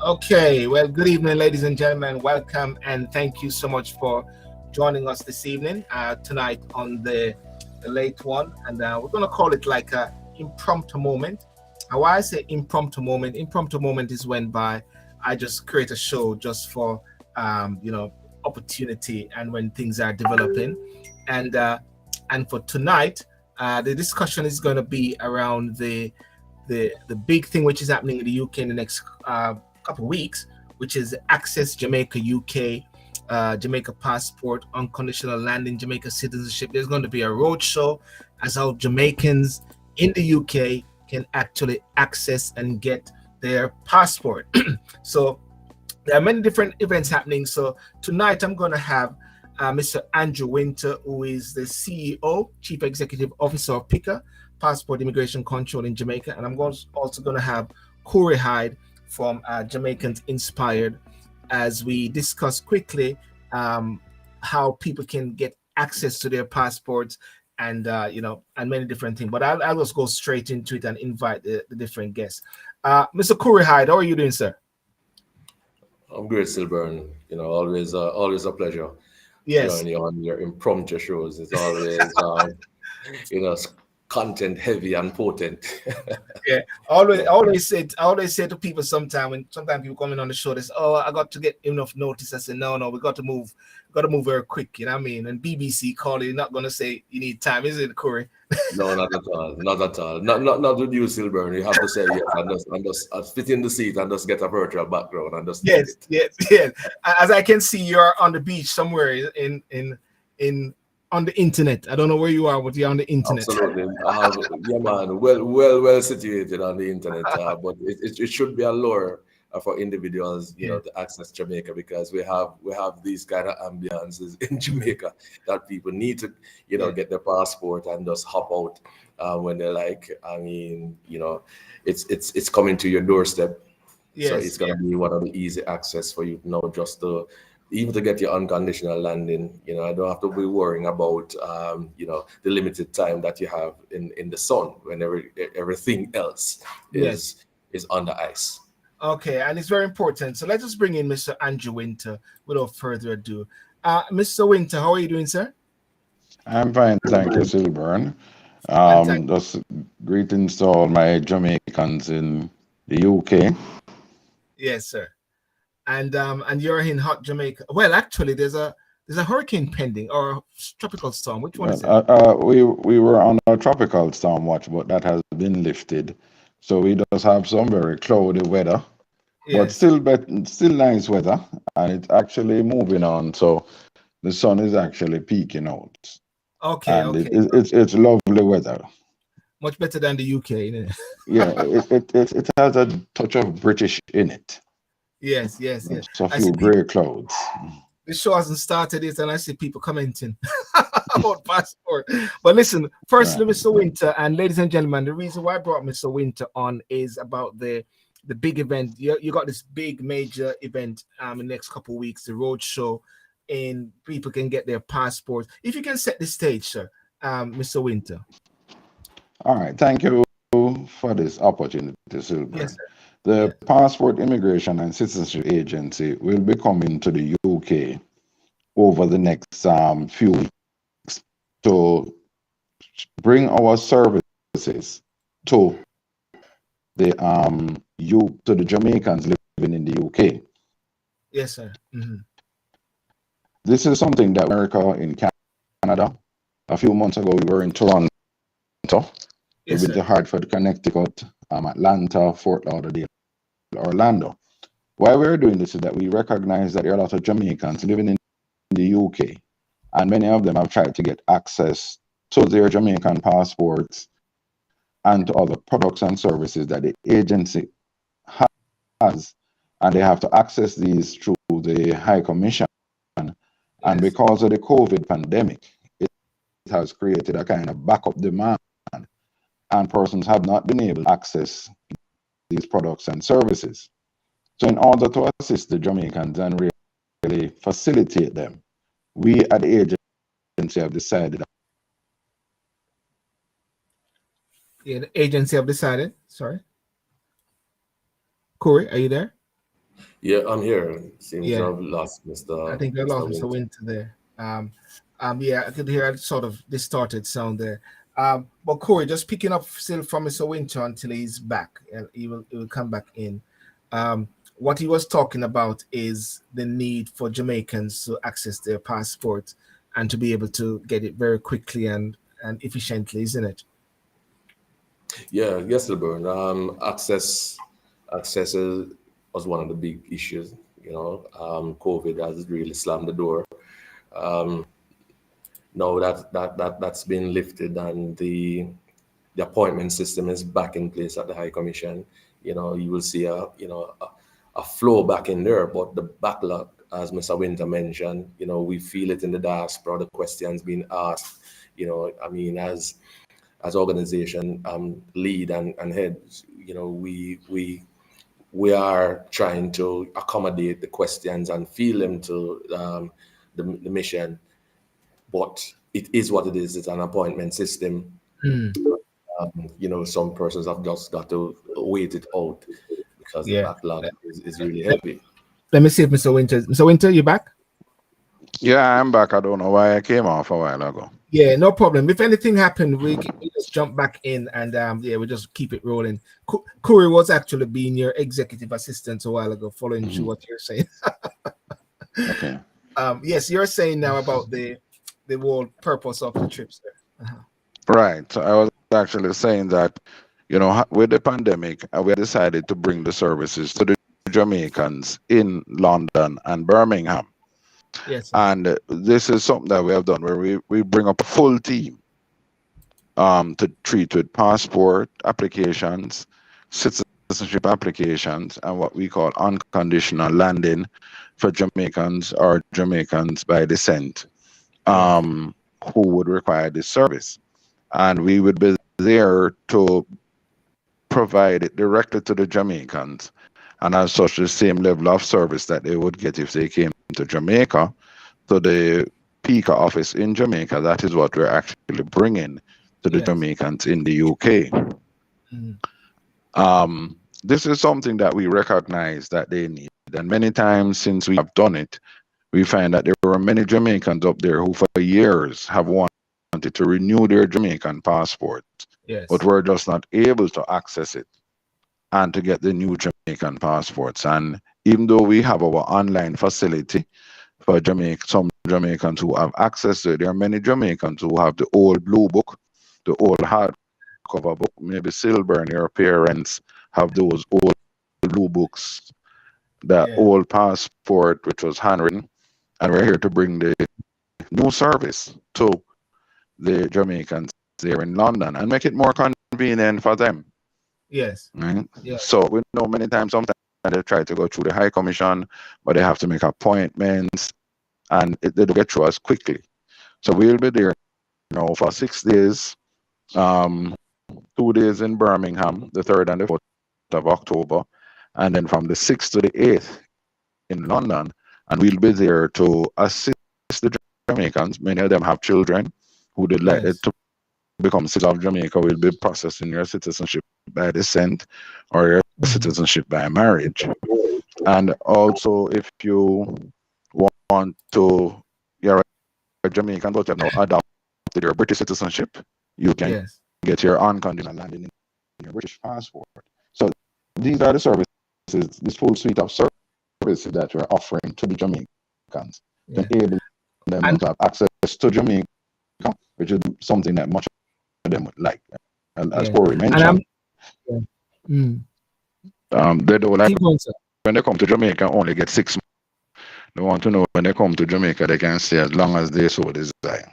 Okay, well, good evening, ladies and gentlemen. Welcome and thank you so much for joining us this evening, tonight on the late one. And we're going to call it like a impromptu moment. Why I say impromptu moment is when I just create a show just for, opportunity and when things are developing. And and for tonight, the discussion is going to be around the big thing which is happening in the UK in the next couple of weeks, which is Access Jamaica UK, Jamaica passport, unconditional landing, Jamaica citizenship. There's going to be a roadshow as how Jamaicans in the UK can actually access and get their passport. So there are many different events happening. So tonight I'm going to have Mr. Andrew Wynter, who is the CEO, Chief Executive Officer of PICA, Passport Immigration Control in Jamaica. And I'm also going to have Corey Hyde from Jamaicans Inspired as we discuss quickly how people can get access to their passports and, and many different things. But I'll just go straight into it and invite the different guests. Mr. Corey Hyde, how are you doing, sir? I'm great, Silburn. Always a pleasure to Yes. join you on your impromptu shows. It's always, you know, content heavy and potent. Yeah, I always say to people sometimes people coming on the show, they say, "Oh, I got to get enough notice." I say, "No, we got to move very quick." You know what I mean? And BBC call you, not gonna say you need time, is it, Corey? No, not at all. Not at all. Not with you, Silburn. You have to say yes and just fit in the seat and just get a virtual background and just take Yes, it. yes, yes. As I can see, you're on the beach somewhere in on the internet. I don't know where you are, but you're on the internet. Absolutely. Yeah, man. Well situated on the internet. But it should be a lure for individuals, Yeah, to access Jamaica because we have these kind of ambiances in Jamaica that people need to, yeah, get their passport and just hop out when they're like, I mean, it's coming to your doorstep. So yes, it's yeah, gonna be one of the easy access for you now just to even to get your unconditional landing. I don't have to be worrying about the limited time that you have in the sun when everything else yes. is on the ice. Okay, and it's very important. So let us bring in Mr. Andrew Winter without further ado. Mr. Winter, how are you doing, sir? I'm fine, thank you, Silburn. Fantastic. Just greetings to all my Jamaicans in the UK. Yes, sir. And you're in hot Jamaica. Well, actually, there's a hurricane pending or tropical storm. Which one Well, is it? we were on a tropical storm watch, but that has been lifted. So we just have some very cloudy weather, but Yes. still nice weather, and it's actually moving on. So the sun is actually peeking out, Okay. and Okay. it's lovely weather. Much better than the UK, isn't it? Yeah, it has a touch of British in it. Yes. Yes. Yes. Just a I see few people. gray clouds. The show hasn't started yet, and I see people commenting about passport. But listen, firstly, Right. Mr. Winter, and ladies and gentlemen, the reason why I brought Mr. Winter on is about the big event. You got this big major event in the next couple of weeks, the road show, and people can get their passports. If you can set the stage, sir, Mr. Winter. All right. Thank you for this opportunity, Yes, Silburn. sir. The Yes. Passport Immigration and Citizenship Agency will be coming to the UK over the next few weeks to bring our services to to the Jamaicans living in the UK. Yes, sir. This is something that America in Canada. A few months ago, we were in Toronto. We've Yes, been to sir. Hartford, Connecticut, Atlanta, Fort Lauderdale, Orlando. Why we're doing this is that we recognize that there are a lot of Jamaicans living in the UK, and many of them have tried to get access to their Jamaican passports and to other products and services that the agency has, and they have to access these through the High Commission. And Yes. because of the COVID pandemic, it has created a kind of backup demand, and persons have not been able to access these products and services. So, in order to assist the Jamaicans and really facilitate them, we at the agency have decided. Yeah, the agency have decided. Sorry. Corey, are you there? Yeah, I'm here. Seems Yeah, I've lost I Mr. think I lost Mr. Wynter. Wynter there. Yeah, I could hear a sort of distorted sound there. But Corey, just picking up still from Mr. Wynter until he's back, and he will come back in. What he was talking about is the need for Jamaicans to access their passport and to be able to get it very quickly and efficiently, isn't it? Yeah, yes, LeBron. Access was one of the big issues. COVID has really slammed the door. Um, Now that's been lifted and the appointment system is back in place at the High Commission. You will see a flow back in there, but the backlog, as Mr. Wynter mentioned, we feel it in the diaspora. The questions being asked, I mean, as organization lead and heads, we are trying to accommodate the questions and feel them to the mission, but it is what it is. It's an appointment system. Mm, Some persons have just got to wait it out because the yeah. backlog is really heavy. Let me see if Mr. Wynter, you back? Yeah, I'm back. I don't know why I came off a while ago. Yeah, no problem. If anything happened, we just jump back in and yeah, we just keep it rolling. Corey was actually being your executive assistant a while ago, following through what you're saying. Okay. Yes, you're saying now about the whole purpose of the trips there. Right. So I was actually saying that, with the pandemic, we decided to bring the services to the Jamaicans in London and Birmingham. Yes. And this is something that we have done where we bring up a full team to treat with passport applications, citizenship applications, and what we call unconditional landing for Jamaicans or Jamaicans by descent who would require this service. And we would be there to provide it directly to the Jamaicans. And as such, the same level of service that they would get if they came to Jamaica, to the PICA office in Jamaica, that is what we're actually bringing to the Jamaicans in the UK. This is something that we recognize that they need. And many times since we have done it, we find that there were many Jamaicans up there who for years have wanted to renew their Jamaican passport, but were just not able to access it and to get the new Jamaican passports. And even though we have our online facility for some Jamaicans who have access to it, there are many Jamaicans who have the old blue book, the old hardcover book, maybe silver, and your parents have those old blue books, that old passport which was handwritten, and we're here to bring the new service to the Jamaicans there in London and make it more convenient for them. Yes. Right? Yeah. So we know many times, sometimes they try to go through the High Commission, but they have to make appointments and they don't get through as quickly. So we'll be there for 6 days, 2 days in Birmingham, the 3rd and the 4th of October, and then from the 6th to the 8th in London. And we'll be there to assist the Jamaicans. Many of them have children who would like it to become citizens of Jamaica. Will be processing your citizenship by descent or your citizenship by marriage. And also, if you want to, you're a Jamaican, but you have now adopted your British citizenship, you can get your unconditional landing in your British passport. So these are the services, this full suite of services that we're offering to the Jamaicans to enable them to have access to Jamaica, which is something that much of them would like. As Corey mentioned, they don't like when they come to Jamaica only get 6 months. They want to know when they come to Jamaica they can stay as long as they so desire.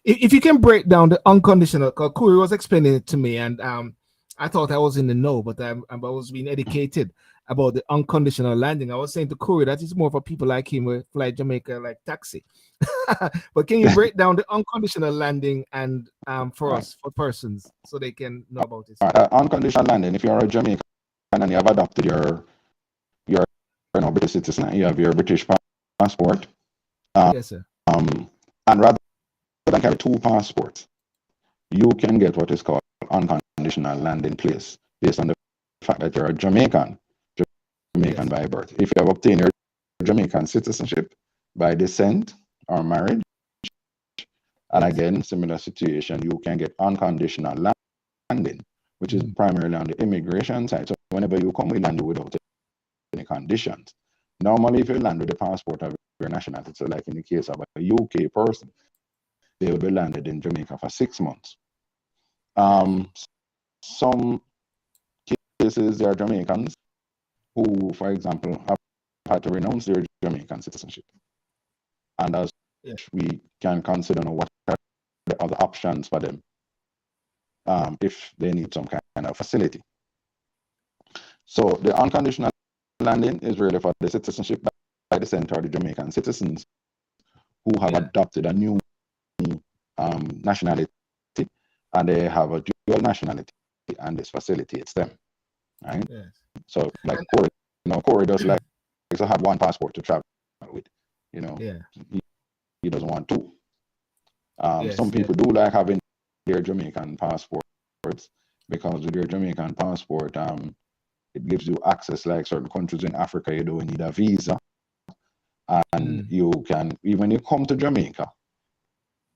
If you can break down the unconditional, because Corey was explaining it to me, and I thought I was in the know, but I was being educated about the unconditional landing. I was saying to Corey that it's more for people like him who fly Jamaica like taxi. But can you break down the unconditional landing and for us, for persons, so they can know about it? Unconditional landing, if you're a Jamaican and you have adopted your British citizen, you have your British passport. Yes, sir. And rather than carry 2 passports, you can get what is called unconditional landing place based on the fact that you're a Jamaican Jamaican by birth. If you have obtained your Jamaican citizenship by descent or marriage, and again, similar situation, you can get unconditional landing, which is primarily on the immigration side. So whenever you come, we land you without any conditions. Normally, if you land with the passport of your nationality, so like in the case of a UK person, they will be landed in Jamaica for 6 months. Some cases, there are Jamaicans who, for example, have had to renounce their Jamaican citizenship. And as we can consider what are the other options for them if they need some kind of facility. So the unconditional landing is really for the citizenship by descent or the Jamaican citizens who have adopted a new nationality, and they have a dual nationality, and this facilitates them, right? So like Corey, Corey does like to have one passport to travel with, he doesn't want two. Some people do like having their Jamaican passports, because with your Jamaican passport, it gives you access, like certain countries in Africa, you don't need a visa. And you can, even when you come to Jamaica,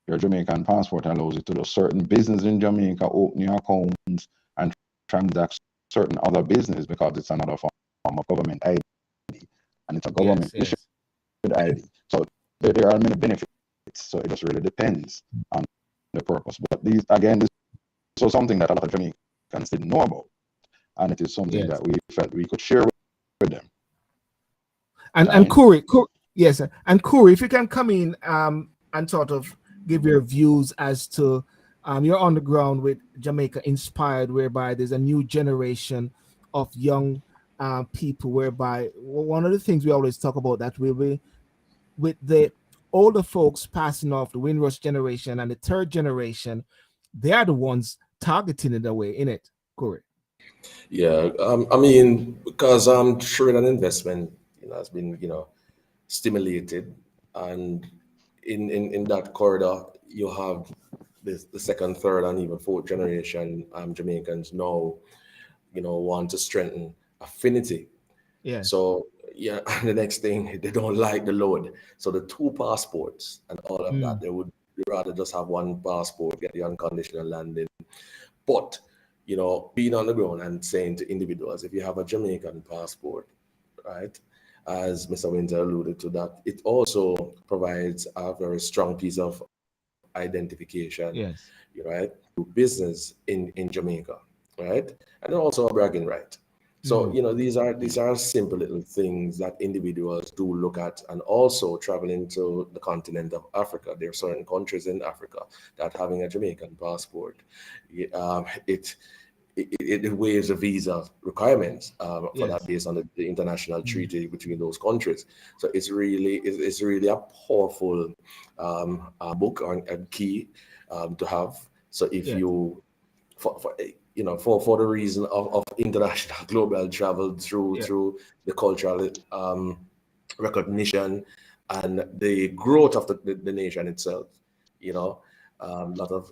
your Jamaican passport allows you to do certain business in Jamaica, open your accounts, and transact certain other business, because it's another form of government ID, and it's a government issued ID. So there are many benefits. So it just really depends on the purpose. But these, again, this is something that a lot of Jamaicans didn't know about, and it is something that we felt we could share with them. And Corey, yes, and Corey, if you can come in and sort of give your views as to you're on the ground with Jamaica Inspired, whereby there's a new generation of young people, whereby one of the things we always talk about that will be with the older folks passing off, the Windrush generation and the third generation, they are the ones targeting it away, in it, Corey? Yeah, I mean, because trade and investment, has been, stimulated, and in that corridor, you have the second, third, and even fourth generation Jamaicans now, want to strengthen affinity. Yeah. So the next thing, they don't like the load. So the two passports and all of that, they would rather just have one passport, get the unconditional landing. But being on the ground and saying to individuals, if you have a Jamaican passport, right, as Mr. Wynter alluded to, that it also provides a very strong piece of identification, right, to business in Jamaica, right, and also a bragging right. So these are simple little things that individuals do look at. And also traveling to the continent of Africa, there are certain countries in Africa that having a Jamaican passport, it waives the visa requirements for that, based on the international treaty between those countries. So it's really a powerful book or a key to have. So if you for the reason of international global travel through the cultural recognition and the growth of the nation itself, a lot of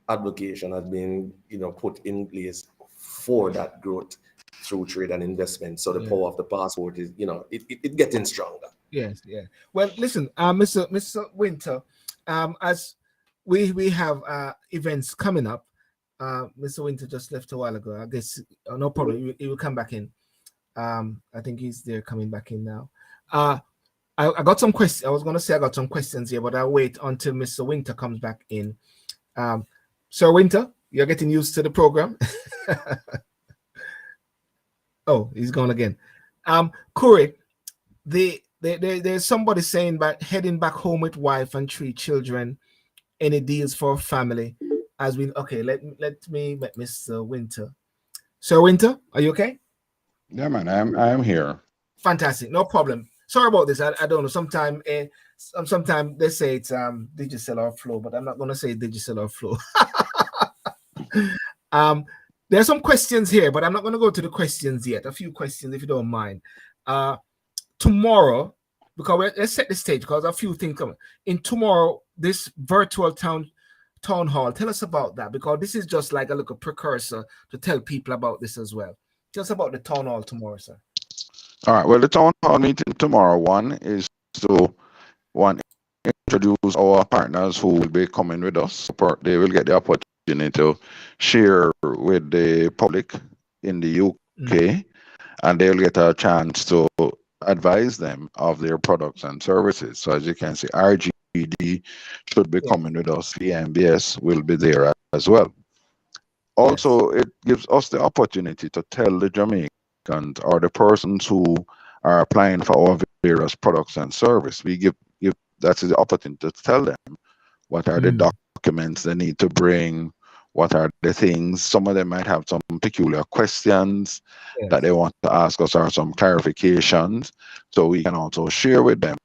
advocation has been put in place for that growth through trade and investment. So the power of the passport is it getting stronger. Yes, yeah. Well, listen, Mr. Wynter, as we have events coming up. Mr. Wynter just left a while ago. I guess no problem. He will come back in. I think he's there, coming back in now. I got some questions. I was going to say I got some questions here, but I'll wait until Mr. Wynter comes back in. Sir Wynter, you're getting used to the program. Oh, he's gone again. Corey, there's somebody saying about heading back home with wife and 3 children. Any deals for family? Let me met Mr. Wynter. Sir Wynter, are you okay? Yeah, man, I am here. Fantastic, no problem. Sorry about this. I don't know. Sometimes they say it's digital or flow, but I'm not going to say digital or flow. There's some questions here, but I'm not going to go to the questions yet. A few questions, if you don't mind. Tomorrow, because let's set the stage, because a few things coming in tomorrow. This virtual town hall. Tell us about that, because this is just like a little precursor to tell people about this as well. Just about the town hall tomorrow, sir. All right. Well, the town hall meeting tomorrow, one is to one introduce our partners who will be coming with us. They will get the opportunity to share with the public in the UK, and they'll get a chance to advise them of their products and services. So as you can see, RGD should be coming with us. PMBS will be there as well. Also, it gives us the opportunity to tell the Jamaicans or the persons who are applying for our various products and service. We give that's the opportunity to tell them what are the documents they need to bring, what are the things. Some of them might have some peculiar questions that they want to ask us or some clarifications. So we can also share with them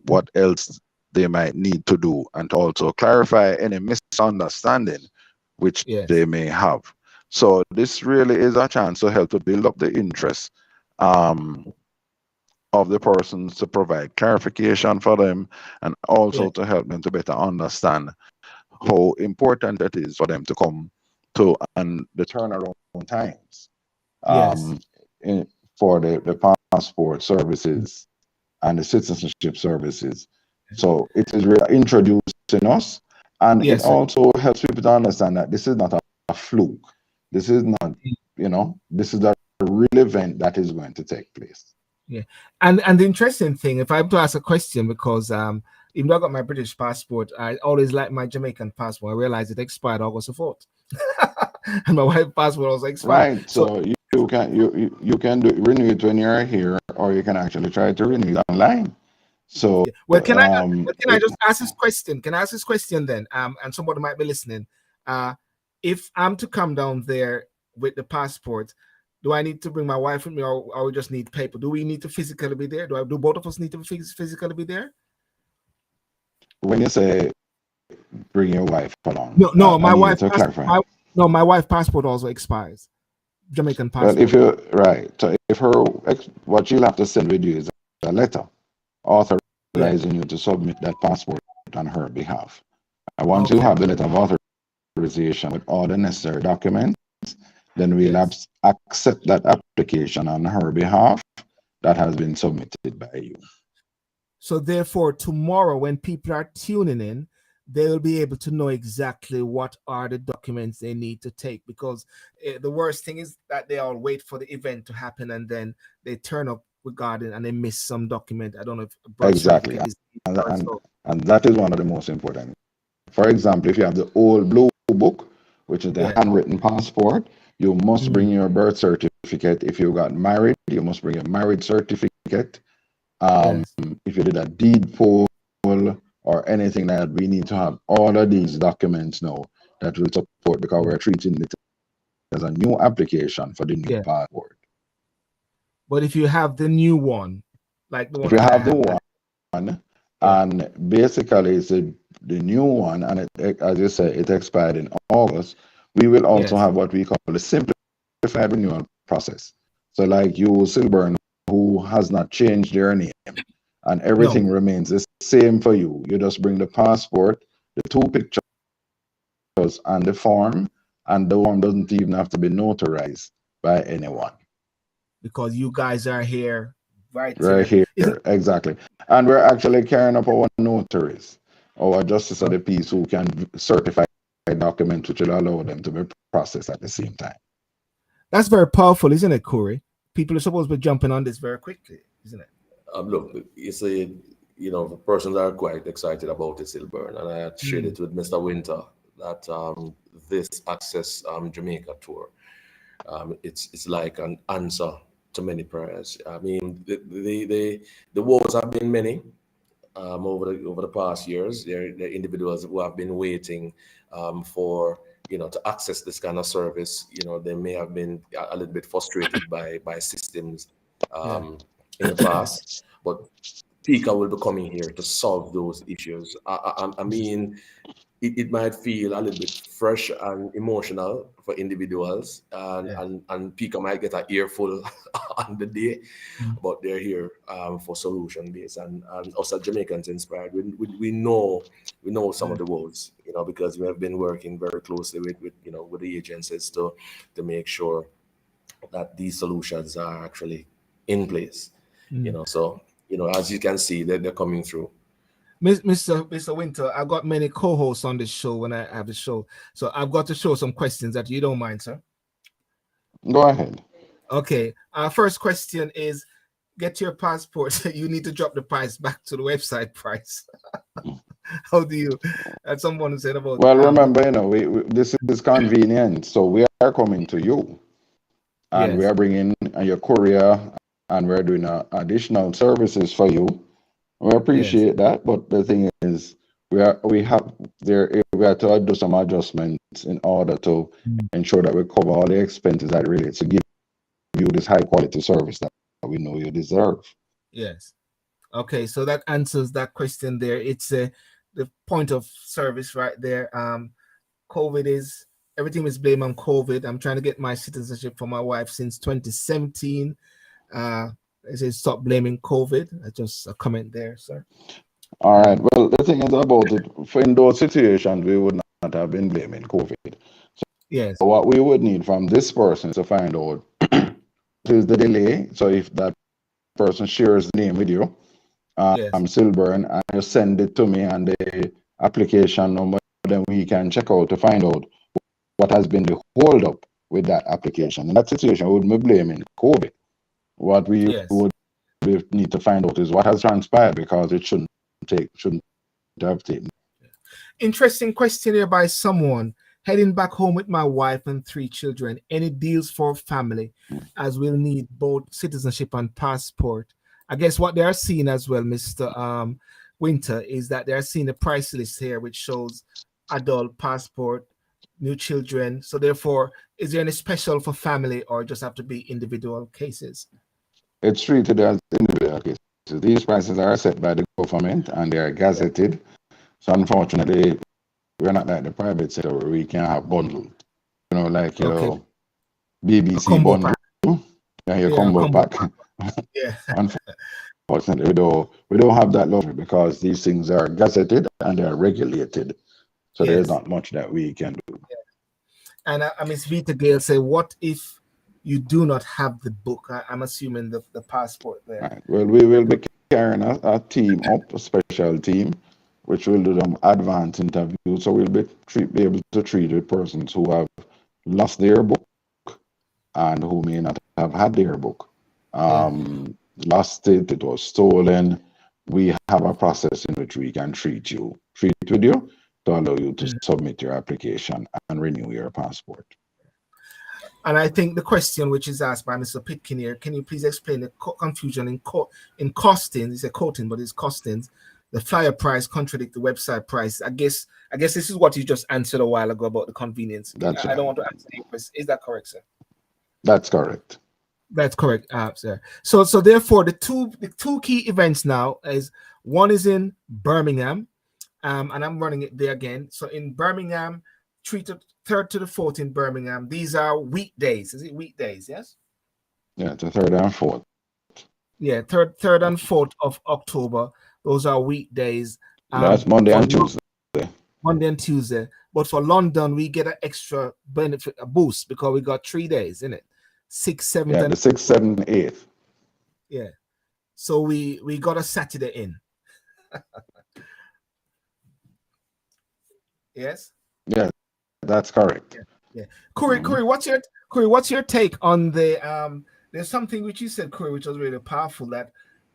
what else they might need to do and also clarify any misunderstanding which they may have. So this really is a chance to help to build up the interest of the persons, to provide clarification for them, and also to help them to better understand how important it is for them to come to, and the turnaround times for the passport services and the citizenship services. So it is really introducing us, and it also helps people to understand that this is not a fluke. This is not, this is a real event that is going to take place. Yeah, and the interesting thing, if I have to ask a question, because even though I got my British passport, I always like my Jamaican passport. I realized it expired August the 4th, and my wife's passport also expired. Right. So you can renew it when you're here, or you can actually try to renew it online. So well, can I just ask this question? Can I ask this question then? And somebody might be listening. If I'm to come down there with the passport, do I need to bring my wife with me, or we just need paper? Do we need to physically be there? Do both of us need to physically be there? When you say bring your wife along, no, my wife. My wife's passport also expires. Jamaican passport. Well, if you so if what she'll have to send with you is a letter authorizing you to submit that passport on her behalf. And once you have the letter of authorization with all the necessary documents, then we'll accept that application on her behalf that has been submitted by you. So therefore, tomorrow when people are tuning in, they will be able to know exactly what are the documents they need to take, because the worst thing is that they all wait for the event to happen and then they turn up regarding and they miss some document. I don't know if exactly, and that is one of the most important. For example, if you have the old blue book, which is the handwritten passport, you must bring your birth certificate. If you got married, you must bring a marriage certificate. If you did a deed poll or anything like that, we need to have all of these documents now that will support, because we're treating it as a new application for the new passport. But if you have the new one, like the one, if you have the one, and basically it's the new one, and it, as you say, it expired in August, we will also have what we call the simplified renewal process. So like you, Silburn, who has not changed their name, and everything remains the same for you. You just bring the passport, the 2 pictures, and the form, and the form doesn't even have to be notarized by anyone. Because you guys are here, right here, exactly. And we're actually carrying up our notaries, our justice of the peace, who can certify documents which will allow them to be processed at the same time. That's very powerful, isn't it, Corey? People are supposed to be jumping on this very quickly, isn't it? Look, it's a, the persons are quite excited about it, Silburn, and I shared it with Mr. Wynter that this Access Jamaica tour, it's like an answer to many prayers. I mean, the woes have been many over the past years. There are individuals who have been waiting for to access this kind of service. They may have been a little bit frustrated by systems in the past, but PICA will be coming here to solve those issues. I mean, it might feel a little bit fresh and emotional for individuals, and PICA might get an earful on the day, but they're here for solution based, and us as Jamaicans inspired. We know some of the woes, because we have been working very closely with the agencies to make sure that these solutions are actually in place. So as you can see, they're coming through. Mr. Wynter, I've got many co-hosts on this show when I have the show, so I've got to show some questions that you don't mind, sir. Go ahead. Okay. Our first question is: get your passport. You need to drop the price back to the website price. How do you? Someone said about. Well, remember, this is convenient, so we are coming to you, and we are bringing your courier, and we're doing additional services for you. We appreciate that, but the thing is, we have to do some adjustments in order to ensure that we cover all the expenses that relate to give you this high quality service that we know you deserve. Yes. Okay, so that answers that question there. It's the point of service right there. Everything is blamed on COVID. I'm trying to get my citizenship for my wife since 2017. I say stop blaming COVID. Just a comment there, sir. All right. Well, the thing is about it, in those situations, we would not have been blaming COVID. So what we would need from this person is to find out is the delay. So if that person shares the name with you, Silburn, and you send it to me and the application number, then we can check out to find out what has been the hold up with that application. In that situation, we wouldn't be blaming COVID. What we would need to find out is what has transpired, because it shouldn't have taken. Interesting question here by someone. Heading back home with my wife and 3 children. Any deals for family, as we'll need both citizenship and passport. I guess what they are seeing as well, Mr. Wynter, is that they are seeing the price list here, which shows adult, passport, new children. So therefore, is there any special for family, or just have to be individual cases? It's treated as individual cases. These prices are set by the government and they are gazetted. So unfortunately, we're not like the private sector where we can have bundle. Like your BBC bundle. Your combo pack. Unfortunately, we don't have that luxury, because these things are gazetted and they are regulated. So there's not much that we can do. And Ms. Vita Gale say, what if you do not have the book? I'm assuming the passport there. Right. Well, we will be carrying a team up, a special team, which will do them advanced interviews. So we'll be able to treat with persons who have lost their book and who may not have had their book. Lost it was stolen. We have a process in which we can treat with you to allow you to submit your application and renew your passport. And I think the question which is asked by Mr. Pitkin here, can you please explain the confusion in costings? He said quoting, but it's costings. The flyer price contradict the website price. I guess this is what you just answered a while ago about the convenience. That's I don't want to answer your question. Is that correct, sir? That's correct. That's correct, sir. So therefore, the two key events now is one is in Birmingham, and I'm running it there again. So in Birmingham, 3rd to the 4th in Birmingham. These are weekdays. Is it weekdays? Yes. Yeah, the 3rd and 4th. Yeah, 3rd and 4th of October. Those are weekdays. That's Monday and Tuesday. Monday and Tuesday. But for London, we get an extra benefit, a boost, because we got 3 days, isn't it? 6th, 7th, yeah, the 6th, 7th, 8th. Yeah. So we got a Saturday in. Yes. Yeah, that's correct. Yeah. Corey, what's your take on the there's something which you said, Corey, which was really powerful, that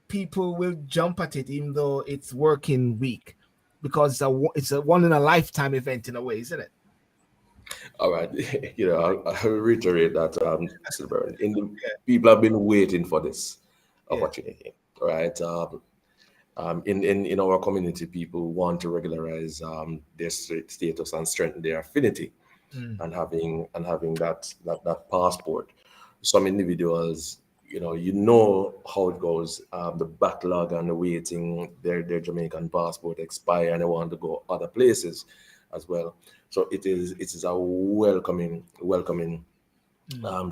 people will jump at it even though it's working week, because it's a one in a lifetime event in a way, isn't it? All right, I'll reiterate that, Silver. People have been waiting for this opportunity, right? In our community, people want to regularize their status and strengthen their affinity, and having that passport. Some individuals, you know how it goes. The backlog and the waiting, their Jamaican passport expire, and they want to go other places as well. So it is a welcoming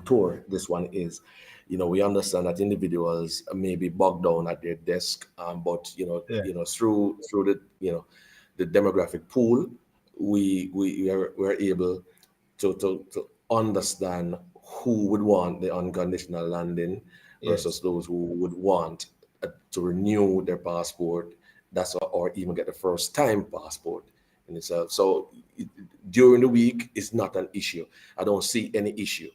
tour. This one is, we understand that individuals may be bogged down at their desk, but through the demographic pool, we're able to understand who would want the unconditional landing, versus those who would want to renew their passport, or even get a first-time passport in itself. So during the week is not an issue. I don't see any issue.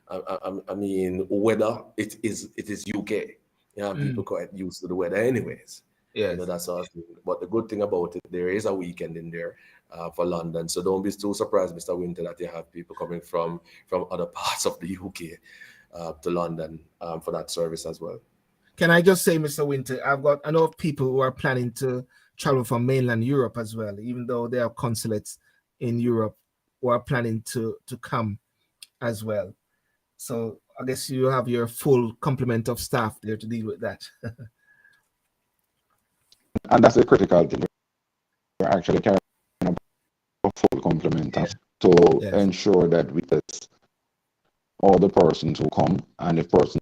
I mean, weather, it is UK. People quite used to the weather anyways. Yes. That's all. But the good thing about it, there is a weekend in there for London. So don't be too surprised, Mr. Wynter, that you have people coming from other parts of the UK to London for that service as well. Can I just say, Mr. Wynter, I know of people who are planning to travel from mainland Europe as well, even though there are consulates in Europe who are planning to come as well. So I guess you have your full complement of staff there to deal with that. And that's a critical thing. We're actually carrying a full complement to ensure that we test all the persons who come, and if persons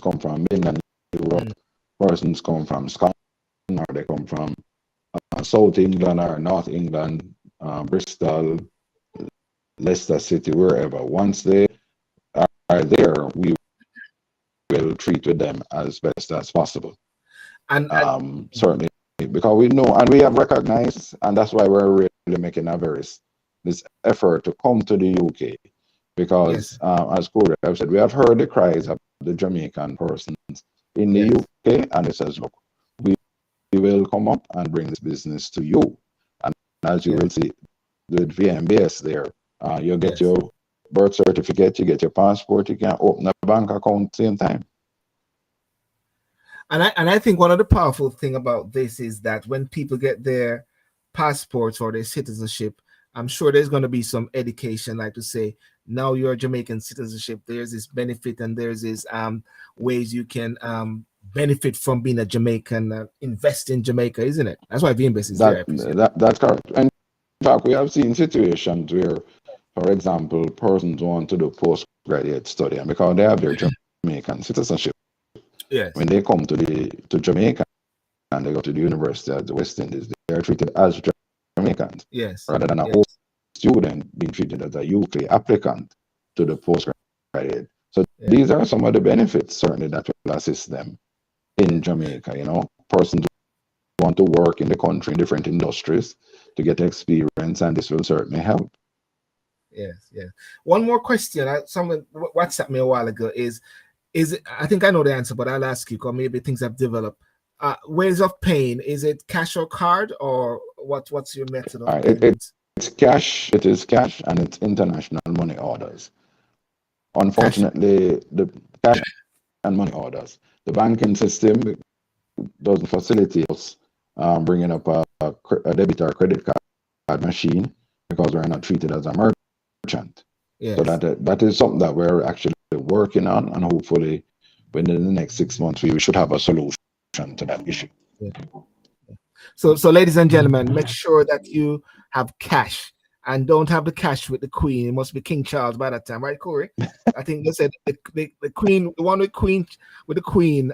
come from mainland Europe, persons come from Scotland, or they come from South England or North England, Bristol, Leicester City, wherever. Once they are there, we will treat with them as best as possible. And certainly, because we know and we have recognized, and that's why we're really making this effort to come to the UK, because as Corey have said, we have heard the cries of the Jamaican persons in the UK, and it says, look, we will come up and bring this business to you. And as you will see, with VMBS there, you get your birth certificate, you get your passport, you can open a bank account at the same time. And I think one of the powerful thing about this is that when people get their passports or their citizenship, I'm sure there's going to be some education, like to say, now you're Jamaican citizenship, there's this benefit and there's this ways you can benefit from being a Jamaican, invest in Jamaica, isn't it? That's why VMBS is there. That's correct. And in fact, we have seen situations where, for example, persons want to do postgraduate study, and because they have their Jamaican citizenship, when they come to Jamaica and they go to the University of the West Indies, they are treated as Jamaicans, rather than a whole student being treated as a UK applicant to the postgraduate. So these are some of the benefits certainly that will assist them in Jamaica. Persons who want to work in the country in different industries to get experience, and this will certainly help. Yes. One more question. Someone WhatsApped me a while ago. Is it? I think I know the answer, but I'll ask you because maybe things have developed. Ways of paying, is it cash or card, or what's your method of payment? It's cash. It is cash, and it's international money orders. Unfortunately, the cash and money orders, the banking system doesn't facilitate us bringing up a debit or credit card machine, because we're not treated as a merchant. So that is something that we're actually working on, and hopefully within the next 6 months we should have a solution to that issue. So ladies and gentlemen, make sure that you have cash, and don't have the cash with the Queen. It must be King Charles by that time, right, Corey? I think they said the Queen, the one with the Queen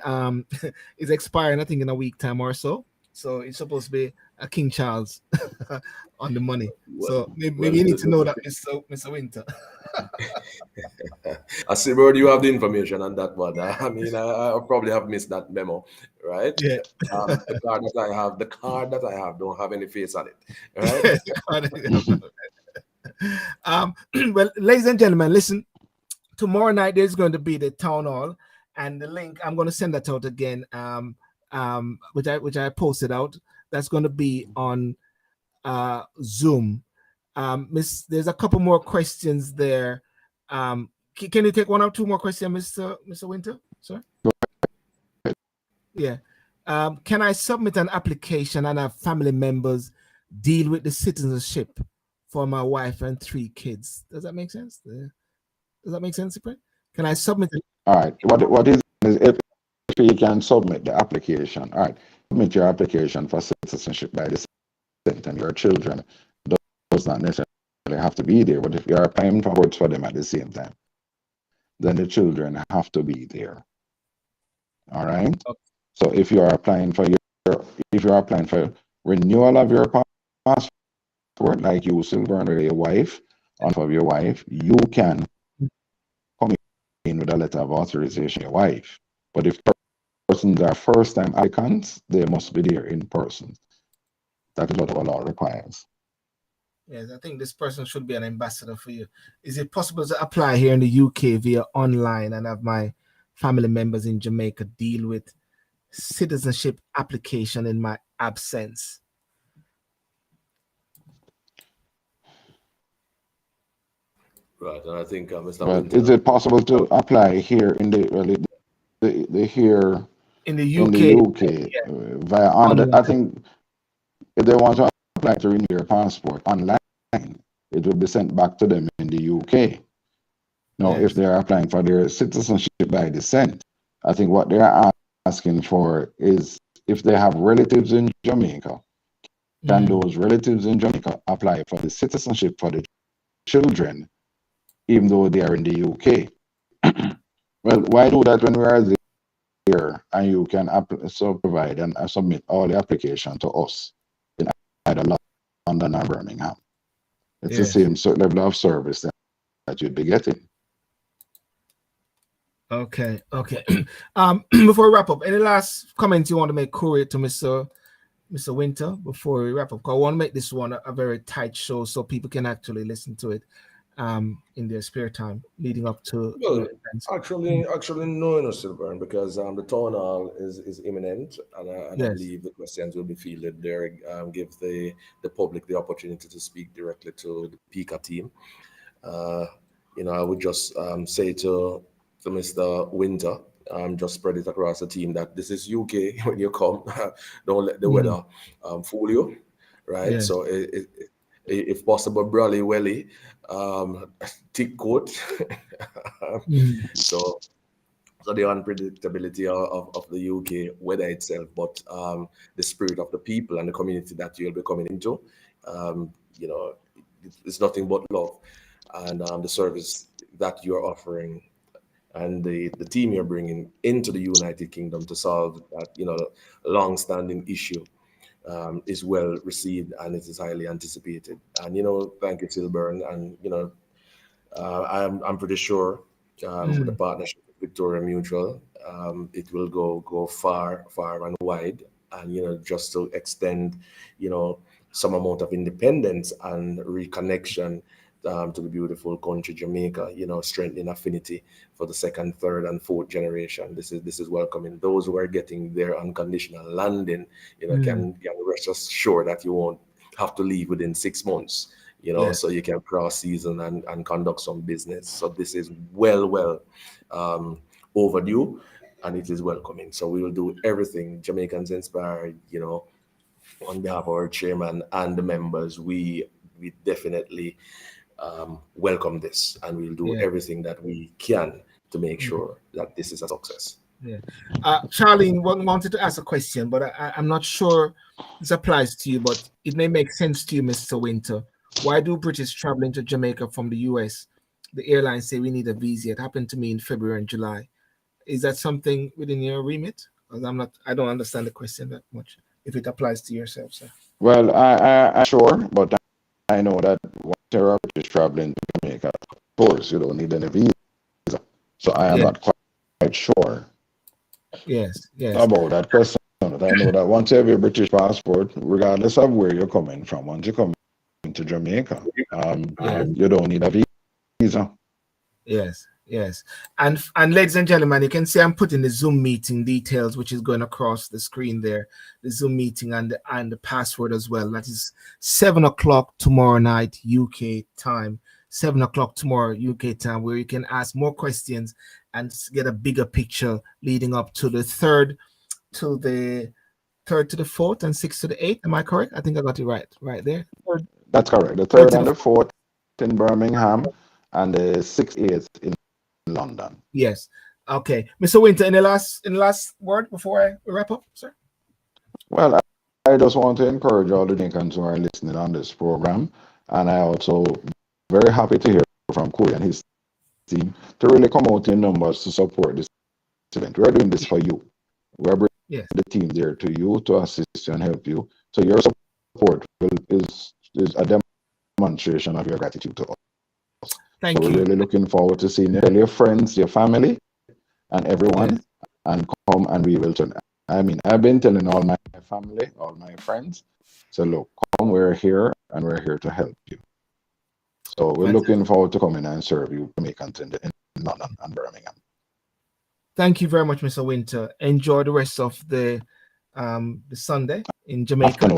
is expiring, I think, in a week time or so. So it's supposed to be a King Charles on the money. So maybe you need to know that, Mr. Wynter. I see, bro, you have the information on that one. I mean, I probably have missed that memo, right? Yeah. The card that I have don't have any face on it, right? Well, ladies and gentlemen, listen. Tomorrow night there's going to be the town hall, and the link I'm going to send that out again. Which I posted out. That's going to be on Zoom. There's a couple more questions there. Can you take one or two more questions, Mr. Wynter? Sir? Yeah. Can I submit an application and have family members deal with the citizenship for my wife and 3 kids? Does that make sense? Does that make sense, Cyprian? Can I submit it? All right. What is if you can submit the application? All right. Submit your application for citizenship by the same time. Your children does not necessarily have to be there, but if you are applying for votes for them at the same time, then the children have to be there. All right. Okay. So if you are applying for renewal of your passport, like you still burn your wife, on of your wife, you can come in with a letter of authorization, your wife. But if persons are first-time applicants, they must be there in person. That is what our law requires. Yes, I think this person should be an ambassador for you. Is it possible to apply here in the UK via online and have my family members in Jamaica deal with citizenship application in my absence? Right, and I think Mr. But Wynter, is it possible to apply here in the here in the in UK? the UK via online? I think if they want to apply to renew their passport online, it will be sent back to them in the UK. Now, if they are applying for their citizenship by descent, I think what they are asking for is if they have relatives in Jamaica, can those relatives in Jamaica apply for the citizenship for the children, even though they are in the UK? Well, why do that when we are there and you can provide and submit all the application to us in either London or Birmingham? It's the same level of service that you'd be getting. Okay. Before we wrap up, any last comments you want to make, Corey, to Mr. Wynter before we wrap up? I want to make this one a very tight show so people can actually listen to it in their spare time leading up to actually no, Silburn, because the town hall is imminent, and I believe the questions will be fielded there. Give the public the opportunity to speak directly to the PICA team. I would just say to Mr. Wynter, just spread it across the team that this is UK. When you come, don't let the weather fool you, right? Yes. So if possible, brolly welly, thick coat. So the unpredictability of the UK weather itself, but the spirit of the people and the community that you'll be coming into, it's nothing but love, and the service that you're offering and the team you're bringing into the United Kingdom to solve that long-standing issue is well received, and it is highly anticipated. And thank you, Silburn, and I'm pretty sure with the partnership with Victoria Mutual, it will go far and wide, and just to extend some amount of independence and reconnection to the beautiful country Jamaica, strengthening affinity for the second, third, and fourth generation. This is welcoming those who are getting their unconditional landing. Can rest assured that you won't have to leave within 6 months. So you can cross season and conduct some business. So this is well overdue, and it is welcoming. So we will do everything Jamaicans inspired, on behalf of our chairman and the members. We definitely welcome this, and we'll do everything that we can to make sure that this is a success. Charlene wanted to ask a question, but I'm not sure this applies to you, but it may make sense to you, Mr. Wynter. Why do British traveling to Jamaica from the US, the airlines say we need a visa? It happened to me in February and July. Is that something within your remit? Because I don't understand the question that much, if it applies to yourself, sir. Well, I'm sure, but I know that when you're British traveling to Jamaica, of course, you don't need any visa. So I am not quite sure about that question. I know that once you have your British passport, regardless of where you're coming from, once you come to Jamaica, you don't need a visa. Yes. And ladies and gentlemen, you can see I'm putting the Zoom meeting details, which is going across the screen there, the Zoom meeting and the password as well. That is 7:00 tomorrow night UK time, 7:00 tomorrow UK time, where you can ask more questions and get a bigger picture leading up to the 3rd to the 4th and 6th to the 8th. Am I correct? I think I got it right there. That's correct. The 3rd and the 4th in Birmingham, and the 6th, 8th in London. Yes. Okay. Mr. Wynter, any last word before we wrap up, sir? Well, I just want to encourage all the Jamaicans who are listening on this program, and I also very happy to hear from Corey and his team to really come out in numbers to support this event. We're doing this for you. We're bringing the team there to you to assist you and help you. So your support is a demonstration of your gratitude to us. Thank you. We're really looking forward to seeing your friends, your family, and everyone. and come and we will turn. I mean, I've been telling all my family, all my friends, so look, come, we're here and we're here to help you. So we're looking forward to coming and serve you Jamaicans in London and Birmingham. Thank you very much, Mr. Wynter. Enjoy the rest of the Sunday in Jamaica.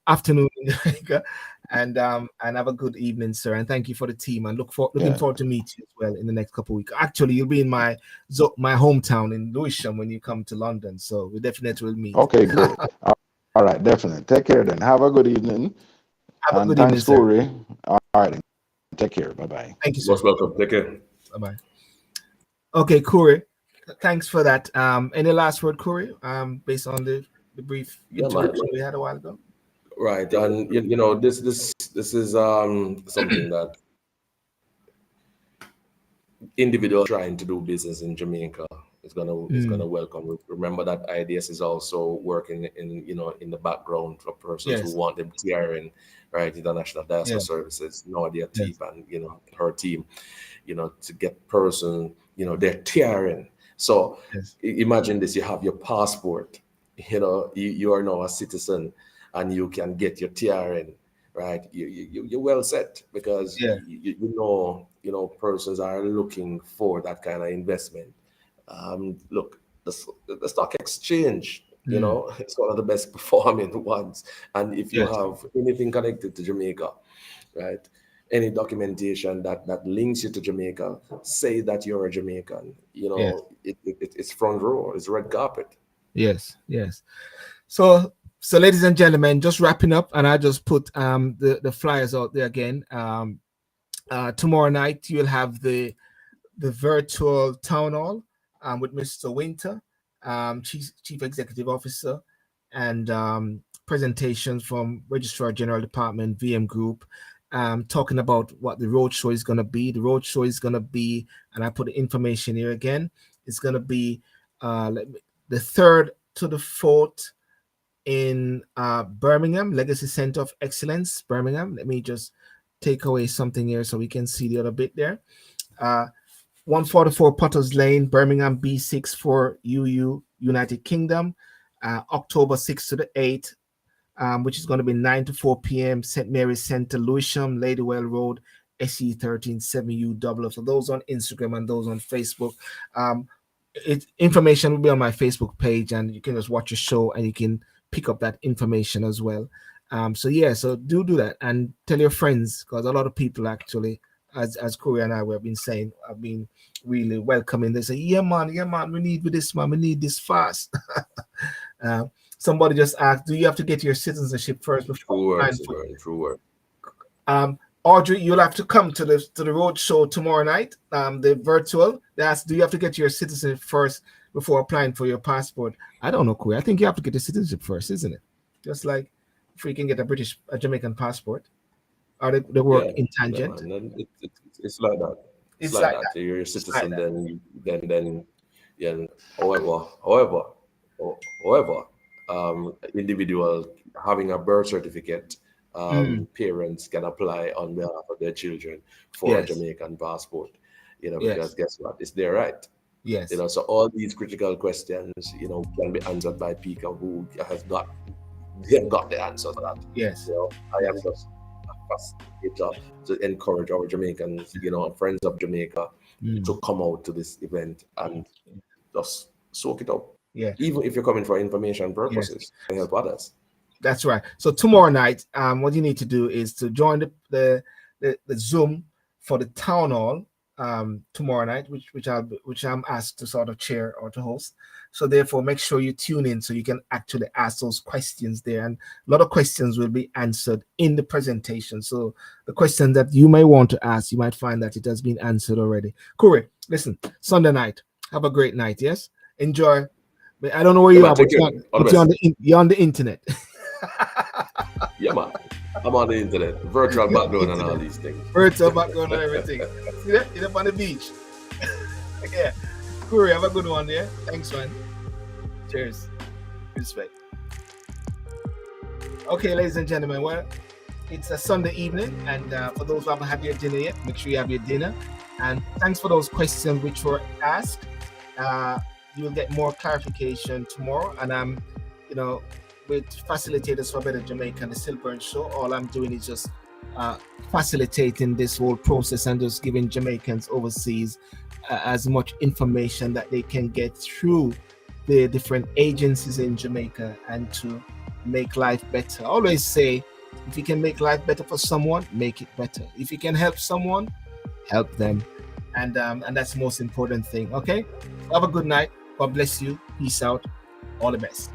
Afternoon in Jamaica, and have a good evening, sir. And thank you for the team. And looking forward to meet you as well in the next couple of weeks. Actually, you'll be in my hometown in Lewisham when you come to London, so we definitely will meet. Okay, great. All right, definitely. Take care then. Have a good evening. Have a good evening, sir. Corey. All right, take care. Bye bye. Thank you, sir. Most welcome. Take care. Bye bye. Okay, Corey. Thanks for that. Any last word, Corey? Based on the brief introduction we had a while ago. Right, and you know this is something that individuals trying to do business in Jamaica is gonna welcome. Remember that IDS is also working in the background for persons who want them TRN, right? International Diaspora Services, Nadia Teep and her team, to get person their TRN. So imagine this: you have your passport, you are now a citizen. And you can get your TRN, right? You're well set because persons are looking for that kind of investment. Look, the stock exchange, it's one of the best performing ones. And if you have anything connected to Jamaica, right? Any documentation that links you to Jamaica, say that you're a Jamaican. It's front row, it's red carpet. Yes. So, ladies and gentlemen, just wrapping up, and I just put the flyers out there again. Tomorrow night you'll have the virtual town hall with Mr. Wynter, Chief Executive Officer, and presentations from Registrar General Department, VM Group, talking about what the roadshow is going to be. The roadshow is going to be, and I put the information here again, it's going to be the 3rd to the 4th in Birmingham, Legacy Center of Excellence, Birmingham. Let me just take away something here so we can see the other bit there. 144 Potters Lane, Birmingham, B6 for UU, United Kingdom. October 6th to the 8th, which is going to be 9 to 4 p.m. St. Mary's Center, Lewisham, Ladywell Road, SE 137UW. So those on Instagram and those on Facebook. Information will be on my Facebook page, and you can just watch a show and you can pick up that information as well. So do that and tell your friends, because a lot of people actually, as Corey and I have been saying, have been really welcoming. They say, yeah man, we need this, man, we need this fast. Somebody just asked, do you have to get your citizenship first before? True word. Audrey, you'll have to come to the road show tomorrow night, the virtual. They asked, do you have to get your citizenship first before applying for your passport? I don't know, Corey. I think you have to get a citizenship first, isn't it? Just like if you can get a Jamaican passport, or they work in tangent. It's like that. It's like that. You're a citizen, like then. However, individual having a birth certificate, parents can apply on behalf of their children for a Jamaican passport. Because guess what? It's their right. Yes. So all these critical questions, can be answered by PICA, who has got the answer to that. Yes. I am just a facilitator to encourage our Jamaicans, friends of Jamaica, to come out to this event and just soak it up. Yeah. Even if you're coming for information purposes and help others. That's right. So tomorrow night, what you need to do is to join the Zoom for the town hall tomorrow night, which I'm asked to sort of chair or to host. So therefore, make sure you tune in so you can actually ask those questions there, and a lot of questions will be answered in the presentation. So the question that you may want to ask, you might find that it has been answered already. Corey, listen, Sunday night, have a great night. Yes, enjoy. I don't know where you are, but you're on the internet. Yeah, man. I'm on the internet. Virtual background and all these things. Virtual background and everything. See that? You're up on the beach. Yeah. Corey, have a good one, yeah? Thanks, man. Cheers. Respect. Okay, ladies and gentlemen, well, it's a Sunday evening, and for those who haven't had your dinner yet, make sure you have your dinner. And thanks for those questions which were asked. you'll get more clarification tomorrow. And I'm, you know, with facilitators for Better Jamaica and the Silburn Show, all I'm doing is just facilitating this whole process and just giving Jamaicans overseas as much information that they can get through the different agencies in Jamaica and to make life better. I always say, if you can make life better for someone, make it better. If you can help someone, help them. And that's the most important thing. Okay? Have a good night. God bless you. Peace out. All the best.